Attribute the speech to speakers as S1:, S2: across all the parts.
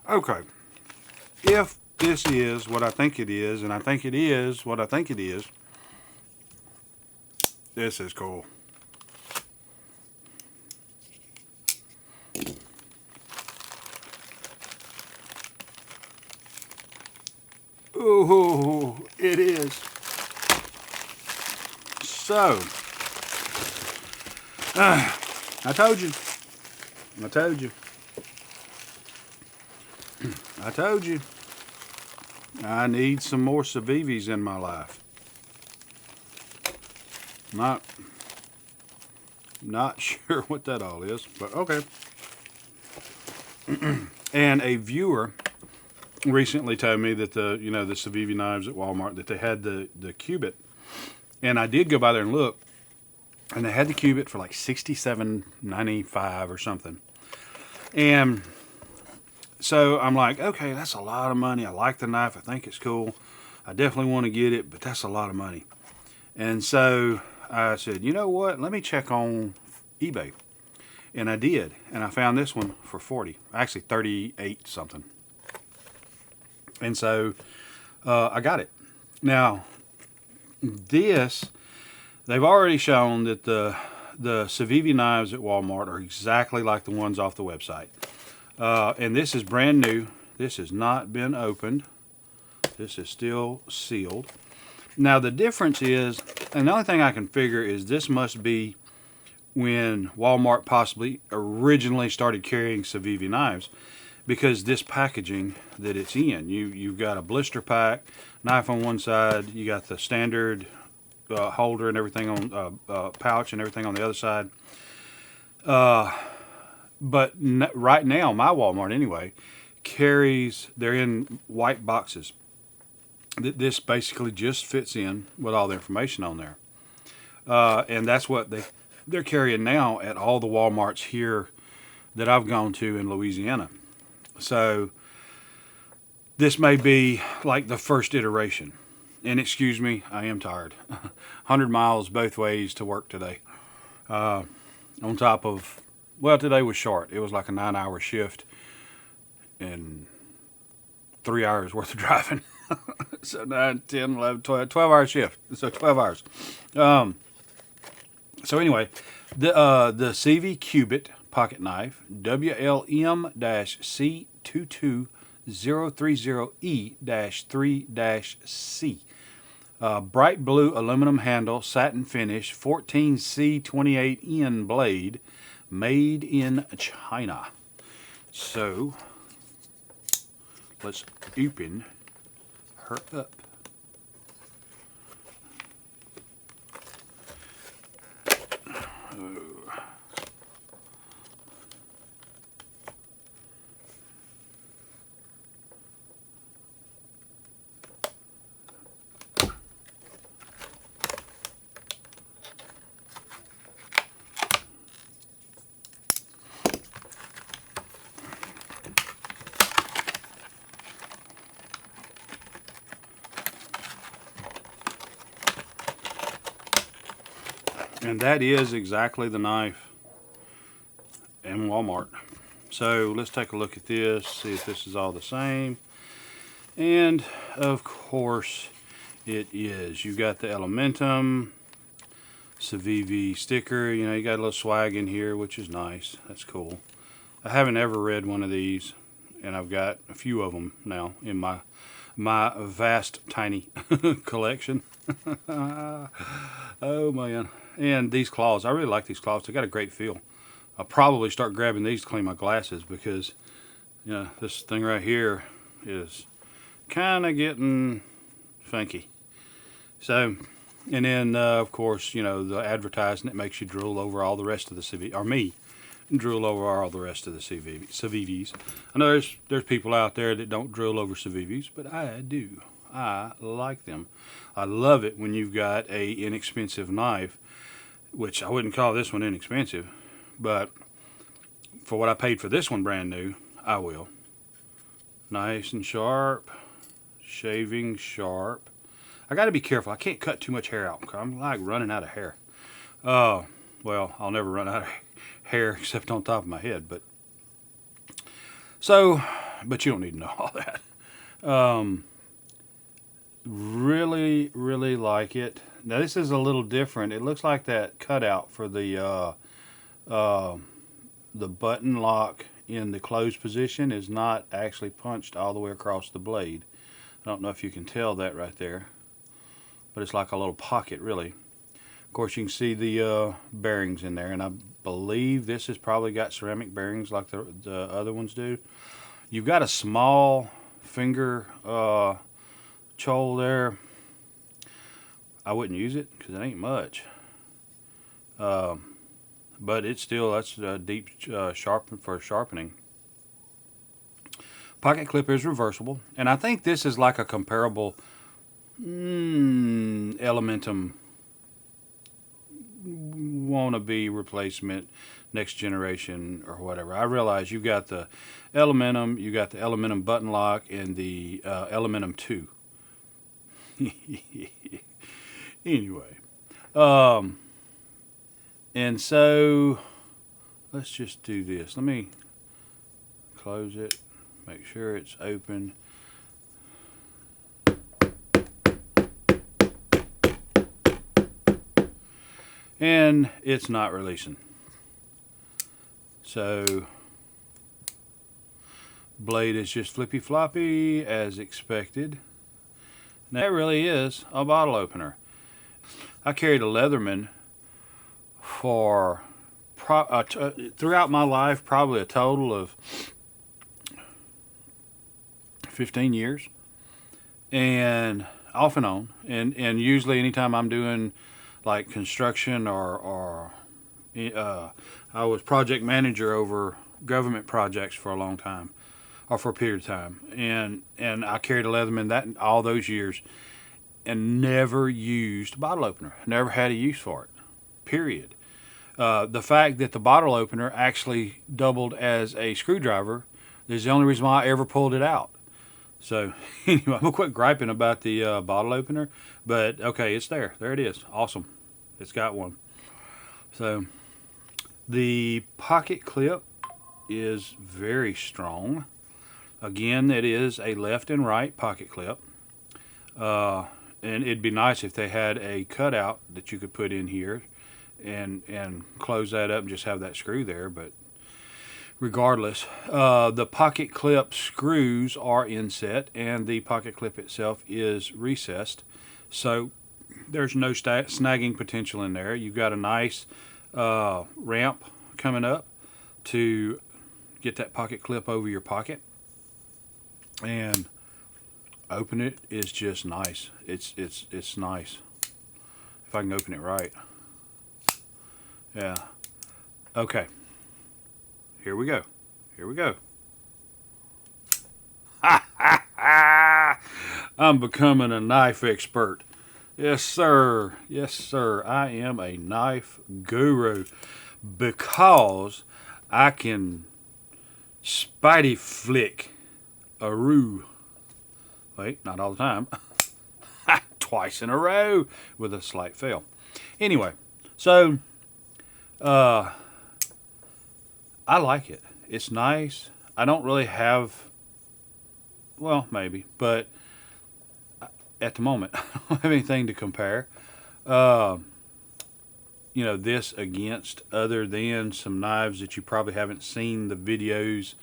S1: Okay. If this is what I think it is, and I think it is what I think it is, this is cool. Ooh, it is. So, I told you. I told you. I told you. I need some more Civivis in my life. Not sure what that all is, but okay. And a viewer recently told me that the Civivi knives at Walmart, that they had the cubit, and I did go by there and look, and they had the cubit for like $67.95 or something. And so I'm like, okay, that's a lot of money. I like the knife. I think it's cool. I definitely want to get it, but that's a lot of money. And so I said, you know what? Let me check on eBay. And I did. And I found this one for 40. Actually, 38 something. And so I got it. Now, this, they've already shown that the Civivi knives at Walmart are exactly like the ones off the website. And this is brand new. This has not been opened. This is still sealed. Now the difference is, and the only thing I can figure is this must be when Walmart possibly originally started carrying Civivi knives, because this packaging that it's in, you've got a blister pack, knife on one side, you got the standard holder and everything on pouch and everything on the other side. But right now, my Walmart anyway carries, they're in white boxes. This basically just fits in with all the information on there. And that's what they're carrying now at all the Walmarts here that I've gone to in Louisiana. So this may be like the first iteration. And excuse me, I am tired. 100 miles both ways to work today. On top of, well, today was short. It was like a 9-hour shift and 3 hours worth of driving. So 9, 10, 11, 12 hour shift. So 12 hours. So anyway, the CV Cubit pocket knife, WLM-C22030E-3-C. Bright blue aluminum handle, satin finish, 14C28N blade, made in China. So let's open her up. And that is exactly the knife in Walmart. So let's take a look at this, see if this is all the same. And of course it is. You got the Elementum Civivi sticker. You know, you got a little swag in here, which is nice. That's cool. I haven't ever read one of these, and I've got a few of them now in my vast tiny collection. Oh man. And these claws, I really like these claws. They got a great feel. I'll probably start grabbing these to clean my glasses, because you know, this thing right here is kind of getting funky. So, and then of course, you know, the advertising that makes you drool over all the rest of the Civivi, or me drool over all the rest of the Civivis. I know there's people out there that don't drool over Civivis, but I do. I like them. I love it when you've got a inexpensive knife, which I wouldn't call this one inexpensive, but for what I paid for this one brand new, I will. Nice and sharp, shaving sharp. I got to be careful. I can't cut too much hair out, because I'm like running out of hair. Well, I'll never run out of hair except on top of my head. But so but you don't need to know all that. Really, really like it. Now this is a little different. It looks like that cutout for the button lock in the closed position is not actually punched all the way across the blade. I don't know if you can tell that right there, but it's like a little pocket, really. Of course, you can see the bearings in there, and I believe this has probably got ceramic bearings like the other ones do. You've got a small finger chole there. I wouldn't use it because it ain't much. But it's still, that's a deep sharpen for sharpening. Pocket clip is reversible, and I think this is like a comparable Elementum wannabe replacement, next generation or whatever. I realize you got the Elementum, you got the Elementum button lock, and the Elementum 2. Anyway, and so let's just do this. Let me close it, make sure it's open. And it's not releasing. So blade is just flippy floppy as expected. Now that really is a bottle opener. I carried a Leatherman for throughout my life, probably a total of 15 years, and off and on, and usually anytime I'm doing like construction or I was project manager over government projects for a long time, or for a period of time, and I carried a Leatherman that all those years, and never used a bottle opener. Never had a use for it. Period. The fact that the bottle opener actually doubled as a screwdriver is the only reason why I ever pulled it out. So anyway, I'm gonna quit griping about the bottle opener, but okay, it's there. There it is. Awesome. It's got one. So the pocket clip is very strong. Again, it is a left and right pocket clip. And it'd be nice if they had a cutout that you could put in here and close that up and just have that screw there. But regardless, the pocket clip screws are inset and the pocket clip itself is recessed. So there's no snagging potential in there. You've got a nice ramp coming up to get that pocket clip over your pocket. And open it is just nice. It's nice. If I can open it right. Yeah. Okay. Here we go. Here we go. I'm becoming a knife expert. Yes, sir. Yes, sir. I am a knife guru because I can spidey flick a roo. Wait, not all the time. Twice in a row with a slight fail. Anyway, so I like it. It's nice. I don't really have, well, maybe, but at the moment, I don't have anything to compare. You know, this against other than some knives that you probably haven't seen the videos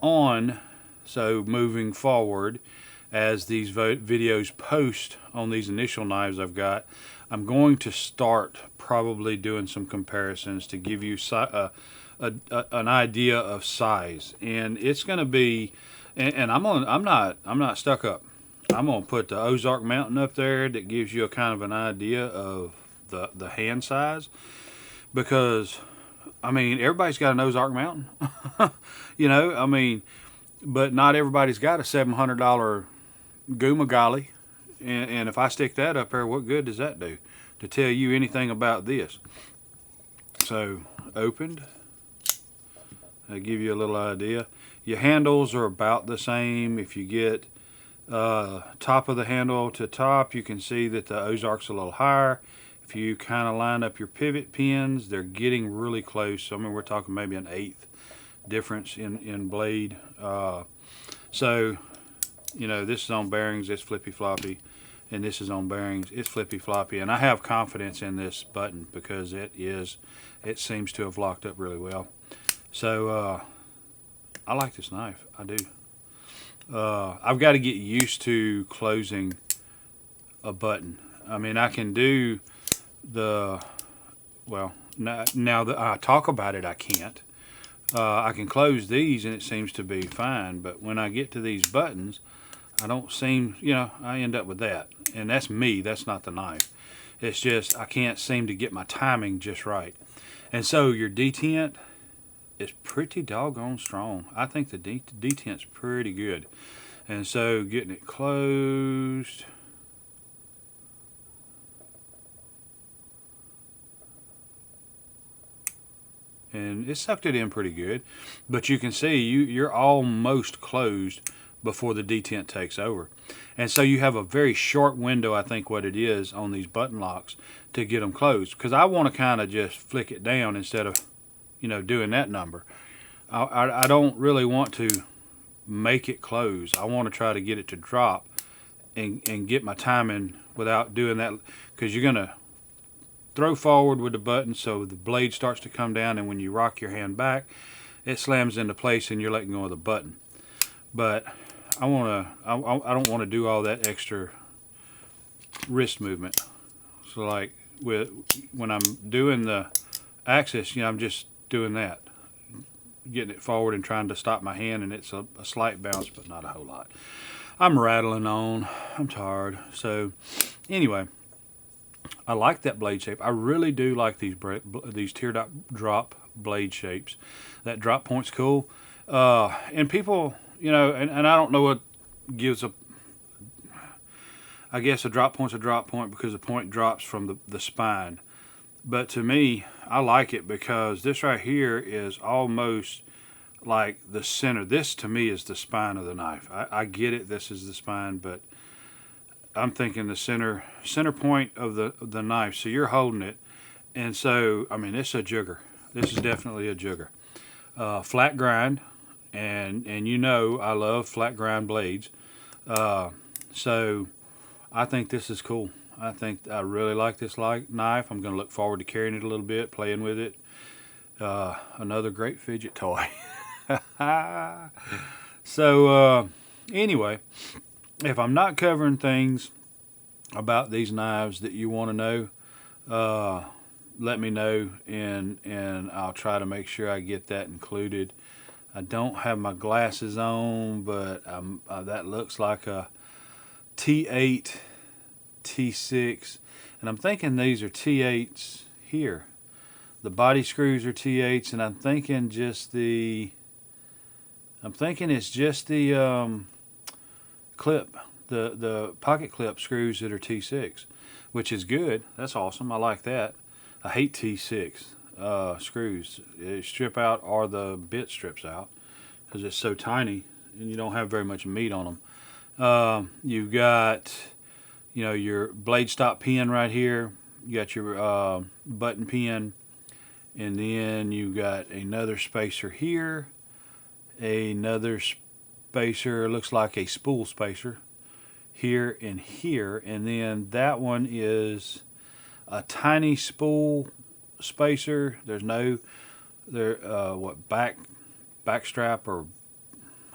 S1: on. So moving forward, as these videos post on these initial knives I've got, I'm going to start probably doing some comparisons to give you an idea of size, and it's going to be, and I'm not stuck up. I'm going to put the Ozark Mountain up there that gives you a kind of an idea of the hand size, because I mean everybody's got an Ozark Mountain, you know. I mean, but not everybody's got a $700 Goomagali, and if I stick that up there, what good does that do to tell you anything about this? So opened, I give you a little idea. Your handles are about the same. If you get top of the handle to top, you can see that the Ozark's a little higher. If you kind of line up your pivot pins, they're getting really close. I mean, we're talking maybe an eighth difference in blade. So, you know, this is on bearings, it's flippy floppy, and this is on bearings, it's flippy floppy. And I have confidence in this button because it seems to have locked up really well. So I like this knife, I do. I've got to get used to closing a button. I mean, I can do the, well, now that I talk about it, I can't. I can close these and it seems to be fine, but when I get to these buttons, I don't seem, you know, I end up with that. And that's me, that's not the knife. It's just, I can't seem to get my timing just right. And so your detent is pretty doggone strong. I think the detent's pretty good. And so getting it closed, and it sucked it in pretty good, but you can see you're almost closed before the detent takes over. And so you have a very short window, I think what it is, on these button locks to get them closed, because I want to kind of just flick it down instead of, you know, doing that number. I don't really want to make it close. I want to try to get it to drop and get my timing without doing that, because you're going to throw forward with the button so the blade starts to come down, and when you rock your hand back, it slams into place and you're letting go of the button. But I don't want to do all that extra wrist movement. So like when I'm doing the axis, you know, I'm just doing that, getting it forward and trying to stop my hand, and it's a slight bounce, but not a whole lot. I'm rattling on. I'm tired. So anyway, I like that blade shape. I really do like these teardrop drop blade shapes. That drop point's cool. And people, you know, and I don't know what gives a, I guess a drop point's a drop point because the point drops from the spine. But to me, I like it because this right here is almost like the center. This to me is the spine of the knife. I get it, this is the spine, but I'm thinking the center point of the knife. So you're holding it, and so I mean it's a jugger. This is definitely a jugger. Flat grind, and you know I love flat grind blades. So I think this is cool. I really like this knife. I'm going to look forward to carrying it a little bit, playing with it. Another great fidget toy. So anyway, if I'm not covering things about these knives that you want to know, let me know, and I'll try to make sure I get that included. I don't have my glasses on, but that looks like a T8, T6, and I'm thinking these are T8s here. The body screws are T8s, and I'm thinking it's just the clip, the pocket clip screws that are T6, which is good. That's awesome. I like that. I hate T6 screws. They strip out, or the bit strips out, because it's so tiny and you don't have very much meat on them. You've got, you know, your blade stop pin right here. You got your button pin, and then you got another spacer here, another spacer, looks like a spool spacer here and here, and then that one is a tiny spool spacer. There's no back strap, or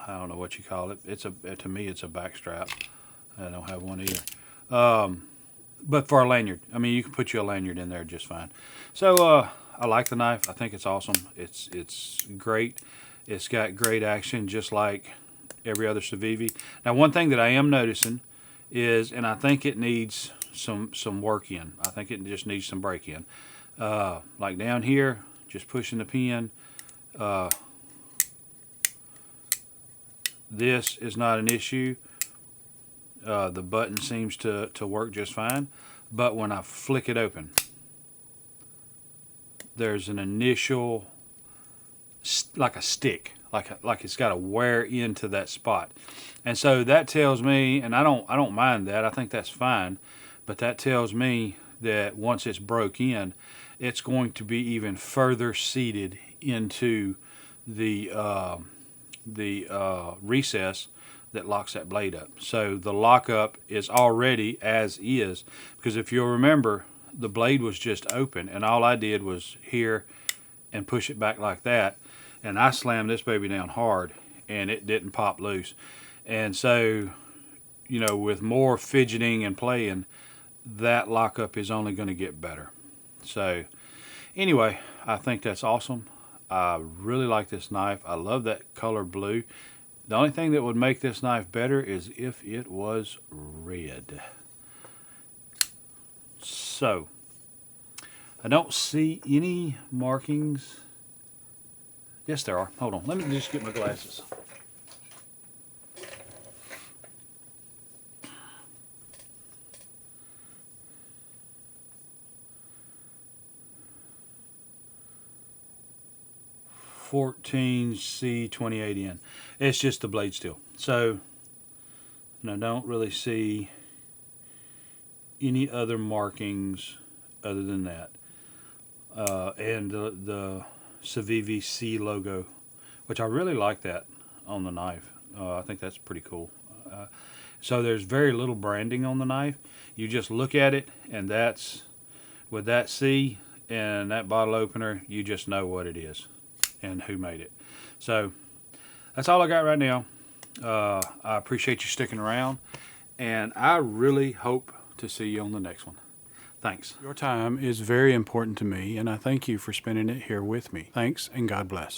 S1: I don't know what you call it. To me it's a back strap. I don't have one either. But for a lanyard, I mean, you can put you a lanyard in there just fine. So I like the knife. I think it's awesome. It's great. It's got great action, just like every other Civivi. Now, one thing that I am noticing is, and I think it needs some work in. I think it just needs some break in. Like down here, just pushing the pin. This is not an issue. The button seems to work just fine. But when I flick it open, there's an initial, like a stick, like it's got to wear into that spot, and so that tells me, and I don't mind that. I think that's fine, but that tells me that once it's broke in, it's going to be even further seated into the recess that locks that blade up. So the lockup is already as is, because if you'll remember, the blade was just open and all I did was here and push it back like that, and I slammed this baby down hard and it didn't pop loose. And so, you know, with more fidgeting and playing, that lockup is only going to get better. So anyway, I think that's awesome. I really like this knife. I love that color blue. The only thing that would make this knife better is if it was red. So I don't see any markings. Yes, there are. Hold on. Let me just get my glasses. C28N. It's just the blade steel. So, and I don't really see any other markings other than that. And the Civivi C logo, which I really like that on the knife. I think that's pretty cool. So there's very little branding on the knife. You just look at it, and that's, with that C and that bottle opener, you just know what it is and who made it. So that's all I got right now. I appreciate you sticking around, and I really hope to see you on the next one. Thanks. Your time is very important to me, and I thank you for spending it here with me. Thanks, and God bless.